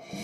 जी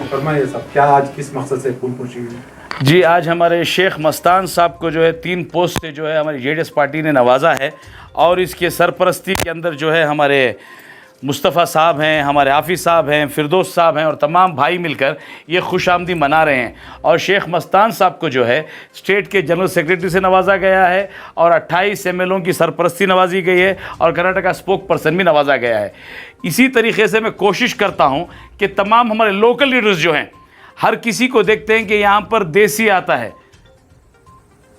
फरमाइए साहब, क्या आज किस मकसद से फूल पहुंची हुई? जी, आज हमारे शेख मस्तान साहब को जो है 3 पोस्ट से जो है हमारी जेडीएस पार्टी ने नवाजा है और इसके सरपरस्ती के अंदर जो है हमारे मुस्तफ़ा साहब हैं, हमारे हाफिज़ साहब हैं, फिरदौस साहब हैं और तमाम भाई मिलकर ये खुशामदी मना रहे हैं। और शेख मस्तान साहब को जो है स्टेट के जनरल सेक्रेटरी से नवाजा गया है और 28 एमएलओ की सरपरस्ती नवाजी गई है और कर्नाटक स्पोक पर्सन भी नवाजा गया है। इसी तरीके से मैं कोशिश करता हूँ कि तमाम हमारे लोकल लीडर्स जो हैं, हर किसी को देखते हैं कि यहाँ पर देसी आता है,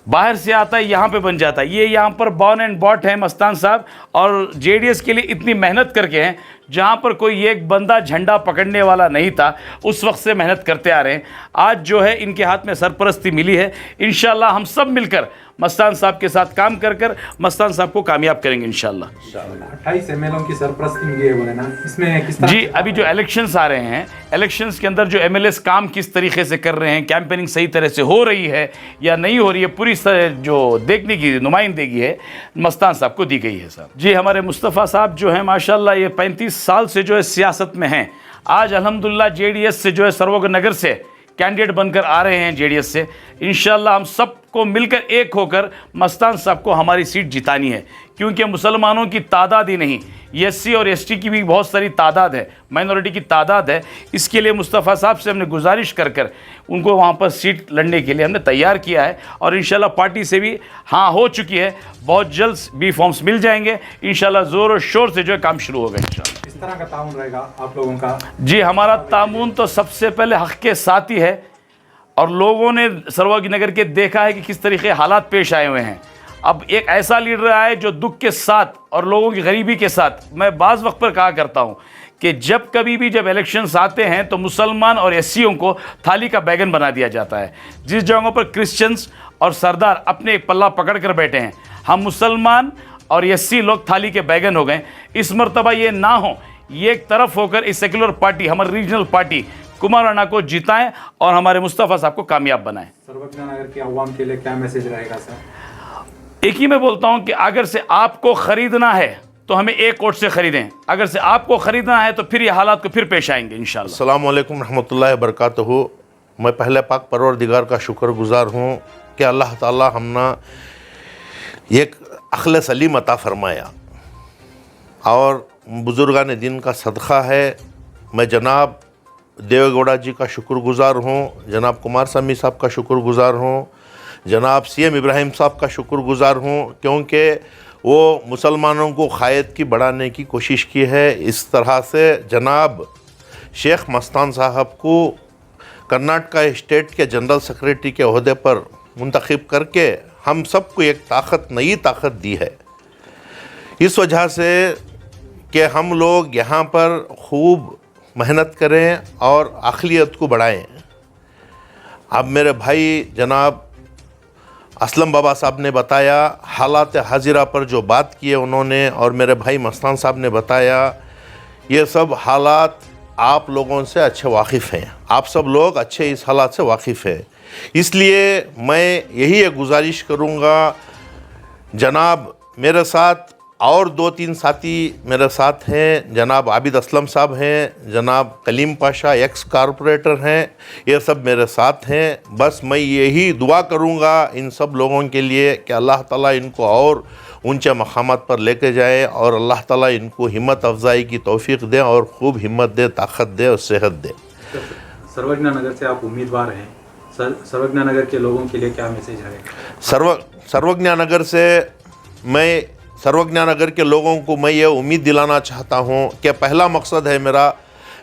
बाहर से आता है, यहाँ पे बन जाता है। ये यहाँ पर बॉर्न एंड बॉट है मस्तान साहब और जेडीएस के लिए इतनी मेहनत करके हैं, जहाँ पर कोई एक बंदा झंडा पकड़ने वाला नहीं था उस वक्त से मेहनत करते आ रहे हैं। आज जो है इनके हाथ में सरपरस्ती मिली है, इंशाल्लाह हम सब मिलकर मस्तान साहब के साथ काम कर कर मस्तान साहब को कामयाब करेंगे इंशाल्लाह। 28 एमएलओ की सरपरस्ती मिली है बोले ना, इसमें किस तरह? जी, अभी जो इलेक्शंस आ रहे हैं, इलेक्शंस के अंदर जो एमएलएस काम किस तरीके से कर रहे हैं, कैंपेनिंग सही तरह से हो रही है या नहीं हो रही है, पूरी जो देखने की नुमाइंदगी है मस्तान साहब को दी गई है साहब। जी, हमारे मुस्तफ़ा साहब जो हैं माशाल्लाह ये 35 साल से जो है सियासत में हैं। आज अल्हम्दुलिल्लाह जेडीएस से जो है सर्वोग नगर से कैंडिडेट बनकर आ रहे हैं जेडीएस से। इंशाल्लाह हम सबको मिलकर एक होकर मस्तान साहब को हमारी सीट जितानी है, क्योंकि मुसलमानों की तादाद ही नहीं, एससी और एसटी की भी बहुत सारी तादाद है, माइनॉरिटी की तादाद है। इसके लिए मुस्तफ़ा साहब से हमने गुजारिश कर कर उनको वहाँ पर सीट लड़ने के लिए हमने तैयार किया है और इंशाल्लाह पार्टी से भी हाँ हो चुकी है। बहुत जल्द बी फॉर्म्स मिल जाएंगे इंशाल्लाह, ज़ोर और शोर से जो है काम शुरू होगा इंशाल्लाह। किस तरह का ताउन रहेगा आप लोगों का? जी, हमारा तामुन तो सबसे पहले हक़ के साथ ही है और लोगों ने सर्वोग नगर के देखा है कि किस तरीके हालात पेश आए हुए हैं। अब एक ऐसा लीडर आया जो दुख के साथ और लोगों की गरीबी के साथ, मैं बाज़ वक्त पर कहा करता हूँ कि जब कभी भी जब इलेक्शंस आते हैं तो मुसलमान और एससीओं को थाली का बैगन बना दिया जाता है। जिस जगहों पर क्रिश्चियंस और सरदार अपने एक पल्ला पकड़ कर बैठे हैं, हम मुसलमान और एससी लोग थाली के बैगन हो गए। इस मरतबा ये ना हो, ये एक तरफ होकर इस सेकुलर पार्टी, हमारी रीजनल पार्टी कुमार राणा को जिताएं और हमारे मुस्तफ़ा साहब को कामयाब बनाएं। सर्वोग नगर के अवाम के लिए क्या मैसेज रहेगा सर? एक ही मैं बोलता हूं कि अगर से आपको ख़रीदना है तो हमें एक वोट से ख़रीदें, अगर से आपको ख़रीदना है तो फिर ये हालात को फिर पेश आएंगे इंशाल्लाह। अस्सलामु अलैकुम रहमतुल्लाहि व बरकातहू। मैं पहले पाक परवरदिगार का शुक्रगुजार हूँ कि अल्लाह ताला हमने एक अक़ल सलीम अता फ़रमाया और बुज़ुर्गान दिन का सदक़ा है। मैं जनाब देवेगौड़ा जी का शुक्रगुजार हूँ, जनाब कुमार स्वामी साहब का शुक्रगुजार हूँ, जनाब सीएम इब्राहिम साहब का शुक्रगुजार हूँ, क्योंकि वो मुसलमानों को क़ायद की बढ़ाने की कोशिश की है। इस तरह से जनाब शेख मस्तान साहब को कर्नाटक स्टेट के जनरल सेक्रेटरी के ओहदे पर मुंतखब करके हम सबको एक ताकत, नई ताकत दी है। इस वजह से कि हम लोग यहाँ पर खूब मेहनत करें और अक़लियत को बढ़ाएं। अब मेरे भाई जनाब असलम बाबा साहब ने बताया, हालात हाजिरा पर जो बात की है उन्होंने, और मेरे भाई मस्तान साहब ने बताया, ये सब हालात आप लोगों से अच्छे वाकिफ़ हैं, आप सब लोग अच्छे इस हालात से वाकिफ़ हैं। इसलिए मैं यही एक गुजारिश करूँगा, जनाब मेरे साथ और 2-3 साथी मेरे साथ हैं, जनाब आबिद असलम साहब हैं, जनाब कलीम पाशा एक्स कारपोरेटर हैं, ये सब मेरे साथ हैं। बस मैं यही दुआ करूँगा इन सब लोगों के लिए कि अल्लाह ताला इनको और ऊंचे मकामात पर लेके जाए और अल्लाह ताला इनको हिम्मत अफजाई की तौफीक दे और खूब हिम्मत दे, ताकत दे और सेहत दे। सर्वज्ञा नगर से आप उम्मीदवार हैं, सर्वज्ञा नगर के लोगों के लिए क्या मैसेज है? सर्वज्ञा नगर से मैं सर्वज्ञा नगर के लोगों को मैं ये उम्मीद दिलाना चाहता हूँ कि पहला मकसद है मेरा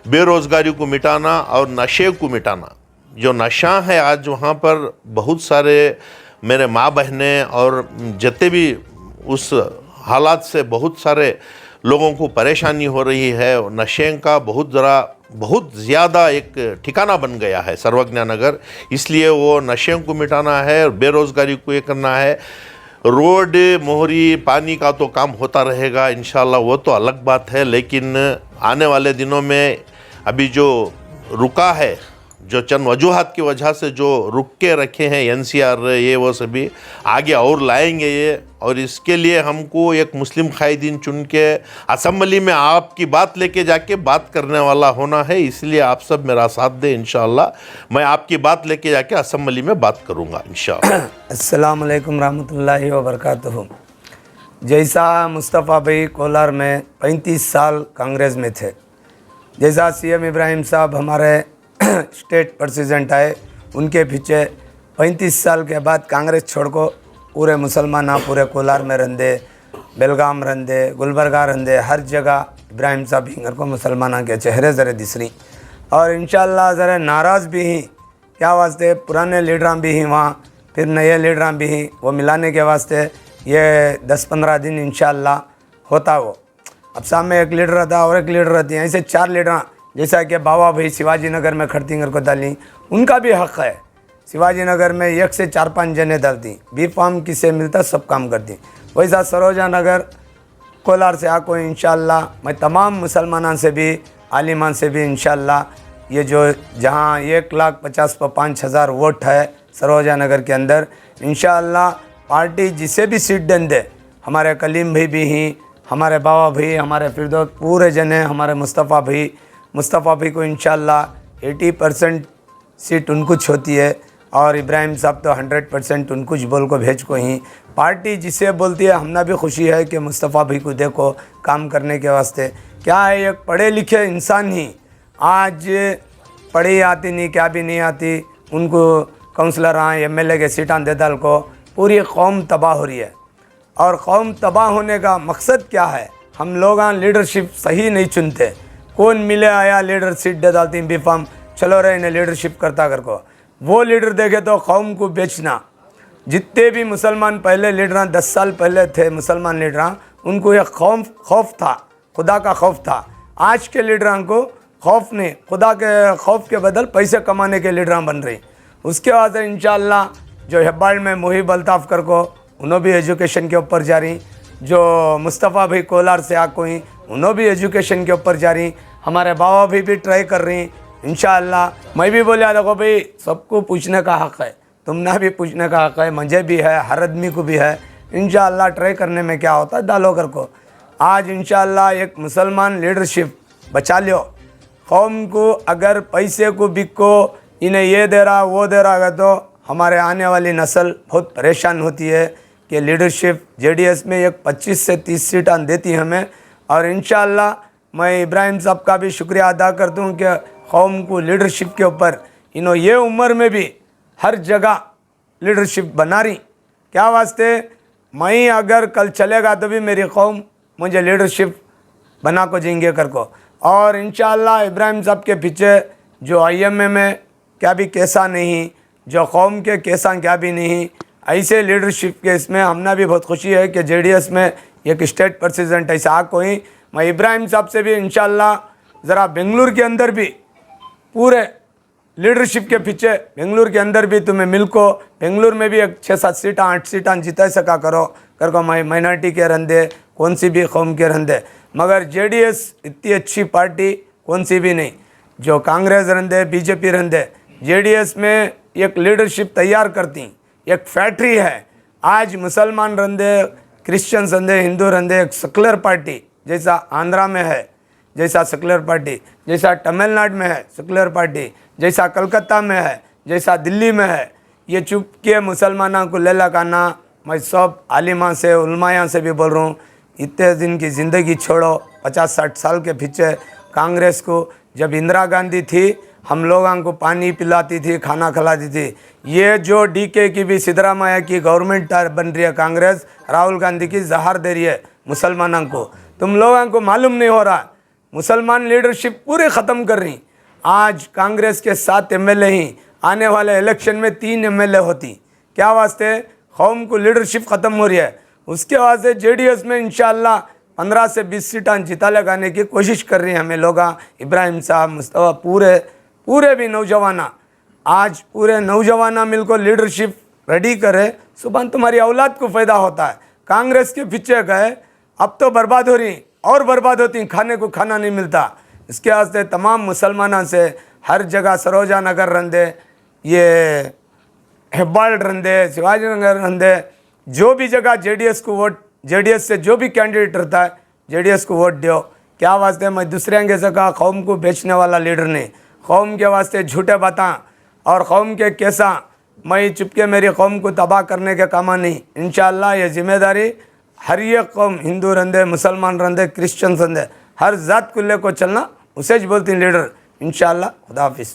बेरोज़गारी को मिटाना और नशे को मिटाना। जो नशा है आज वहाँ पर बहुत सारे मेरे माँ बहनें और जितने भी उस हालात से बहुत सारे लोगों को परेशानी हो रही है। नशे का बहुत ज़्यादा एक ठिकाना बन गया है सर्वज्ञा नगर, इसलिए वो नशे को मिटाना है और बेरोज़गारी को ये करना है। रोड मोहरी पानी का तो काम होता रहेगा इंशाल्लाह, वो तो अलग बात है, लेकिन आने वाले दिनों में अभी जो रुका है, जो चंद वजूहात की वजह से जो रुक के रखे हैं एनसीआर ये वो सभी आगे और लाएंगे ये। और इसके लिए हमको एक मुस्लिम कायदीन चुन के असम्बली में आपकी बात लेके जाके बात करने वाला होना है, इसलिए आप सब मेरा साथ दें। इंशाअल्लाह मैं आपकी बात लेके जाके असम्बली में बात करूँगा इंशाअल्लाह। अस्सलाम वालेकुम रहमतुल्लाहि व बरकातुहू। जैसा मुस्तफ़ा भाई कोलार में 35 साल कांग्रेस में थे, जैसा सीएम इब्राहिम साहब हमारे स्टेट प्रेसिडेंट आए, उनके पीछे 35 साल के बाद कांग्रेस छोड़ को पूरे मुसलमान पूरे कोलार में रहंदे, बेलगाम रहंदे, गुलबर्गा रहंदे, हर जगह इब्राहिम साहब हिंगर को मुसलमान के चेहरे ज़रे दिसरी। और इंशाअल्लाह ज़रा नाराज़ भी ही क्या वास्ते, पुराने लीडर भी ही वहाँ, फिर नए लीडर भी ही, वो मिलाने के वास्ते ये 10-15 दिन इंशाअल्लाह होता। वो अब सामने एक लीडर रहता और एक लीडर रहती है, ऐसे 4 लीडर, जैसा कि बाबा भाई शिवाजी नगर में खड़तींगर को डाली, उनका भी हक़ है। शिवाजी नगर में 1 से 4-5 जने डालती, बी फार्म किसे मिलता सब काम करती। वैसा सरोजा नगर कोलार से आको इंशाअल्लाह मैं तमाम मुसलमानों से भी आलिमान से भी इंशाअल्लाह ये जो जहाँ 1,50,5,000 वोट है सरोजा नगर के अंदर, इंशाअल्लाह पार्टी जिसे भी सीट दें दे, हमारे कलीम भाई भी ही, हमारे बाबा भाई, हमारे फिरदौस पूरे जने, हमारे मुस्तफ़ा भाई को इंशाअल्लाह 80% सीट उनको होती है और इब्राहिम साहब तो 100% उनको बोल को भेज को ही पार्टी जिसे बोलती है। हमने भी खुशी है कि मुस्तफ़ा भाई को देखो काम करने के वास्ते क्या है, एक पढ़े लिखे इंसान ही आज पढ़ी आती नहीं क्या भी नहीं आती, उनको काउंसलर MLA के सीटां दे डाल को पूरी कौम तबाह हो रही है। और कौम तबाह होने का मकसद क्या है, हम लोग लीडरशिप सही नहीं चुनते। कौन मिले आया लीडर सीट दे डालती बेफाम, चलो रहे इन्हें लीडरशिप करता कर को, वो लीडर देखे तो कौम को बेचना। जितने भी मुसलमान पहले लीडर 10 साल पहले थे मुसलमान लीडर, उनको एक खौफ था, खुदा का खौफ था। आज के लीडरों को खौफ नहीं, खुदा के खौफ के बदल पैसे कमाने के लीडर बन रही। उसके बाद इंशाअल्लाह जो हेब्बाल में मुहिब अल्ताफ़ कर को उन्होंने भी एजुकेशन के ऊपर जा रही, जो मुस्तफ़ा भाई कोलार से आको ही उन्होंने भी एजुकेशन के ऊपर जा रही, हमारे बाबा भी ट्राई कर रही। इंशाअल्लाह मैं भी बोलिया देखो भाई सबको पूछने का हक़ है, तुमने भी पूछने का हक़ है, मुझे भी है, हर आदमी को भी है। इंशाअल्लाह ट्राई करने में क्या होता है, डालो कर को। आज इंशाअल्लाह एक मुसलमान लीडरशिप बचा लियो। कौम को अगर पैसे को बिको इन्हें ये दे रहा वो दे रहा है तो हमारे आने वाली नस्ल बहुत परेशान होती है कि लीडरशिप JDS में एक 25 से 30 सीटें देती हमें। और इंशाअल्लाह मैं इब्राहिम साहब का भी शुक्रिया अदा करता हूँ कि कौम को लीडरशिप के ऊपर इन्हों ये उम्र में भी हर जगह लीडरशिप बना रही। क्या वास्ते, मैं अगर कल चलेगा तो भी मेरी कौम मुझे लीडरशिप बना को जिंगे कर को। और इंशाअल्लाह इब्राहिम साहब के पीछे जो IMA में क्या भी कैसा नहीं, जो कौम के कैसा क्या भी नहीं, ऐसे लीडरशिप के इसमें हमने भी बहुत खुशी है कि JDS में एक स्टेट प्रेसिडेंट ऐसा आ कोई। मैं इब्राहिम साहब से भी इंशाअल्लाह ज़रा बेंगलुरु के अंदर भी पूरे लीडरशिप के पीछे, बेंगलुरु के अंदर भी तुम्हें मिल को बेंगलुरु में भी एक 6-7 सीटें 8 सीटें जिता सका करो कर को माइनॉरिटी के रहंदे, कौन सी भी कौम के रहंदे। मगर JDS इतनी अच्छी पार्टी कौन सी भी नहीं, जो कांग्रेस रहंदे BJP रहंदे, JDS में एक लीडरशिप तैयार करती, एक फैक्ट्री है। आज मुसलमान रहंदे क्रिश्चियन संधे, हिंदू रंधे, एक सेकुलर पार्टी जैसा आंध्रा में है, जैसा सेकुलर पार्टी, जैसा तमिलनाडु में है सेकुलर पार्टी, जैसा कलकत्ता में है, जैसा दिल्ली में है, ये चुप के मुसलमानों को ले लगाना। मैं सब आलिमा से, उलमाया से भी बोल रहा हूँ, इतने दिन की ज़िंदगी छोड़ो। 50-60 साल के पीछे कांग्रेस को, जब इंदिरा गांधी थी हम लोगों को पानी पिलाती थी, खाना खिलाती थी। ये जो डीके की भी, सिद्धरामैया की गवर्नमेंट बन रही है कांग्रेस, राहुल गांधी की जहर दे रही है मुसलमानों को। तुम लोगों को मालूम नहीं हो रहा, मुसलमान लीडरशिप पूरी ख़त्म कर रही। आज कांग्रेस के 7 MLA ही आने वाले इलेक्शन में 3 MLA होती। क्या वास्ते? कौम को लीडरशिप ख़त्म हो रही है, उसके वास्ते JDS में इंशाअल्लाह 15 से 20 सीटें जिता लगाने की कोशिश कर रही हैं हमें लोग। इब्राहिम साहब, मुस्तफ़ा, पूरे भी नौजवाना, आज पूरे नौजवाना मिलकर लीडरशिप रेडी करे, सुबह तुम्हारी औलाद को फ़ायदा होता है। कांग्रेस के पीछे गए, अब तो बर्बाद हो रही और बर्बाद होती, खाने को खाना नहीं मिलता। इसके वास्ते तमाम मुसलमानों से हर जगह, सरोजा नगर रंधे, ये हेब्बाल रंधे, शिवाजी नगर रंधे, जो भी जगह JDS को वोट, JDS से जो भी कैंडिडेट रहता है JDS को वोट दो। क्या वास्ते? मैं दूसरे के जगह कौम को बेचने वाला लीडर नहीं, कौम के वास्ते झूठे बातें और कौम के कैसा मैं चुपके मेरी कौम को तबाह करने के कामा नहीं। इंशाअल्लाह ये जिम्मेदारी हर एक कौम, हिंदू रंधे, मुसलमान रंधे, क्रिश्चियन रंधे, हर जात को लेकर चलना, उसे ज बोलती लीडर। इंशाअल्लाह। खुदा हाफिज़।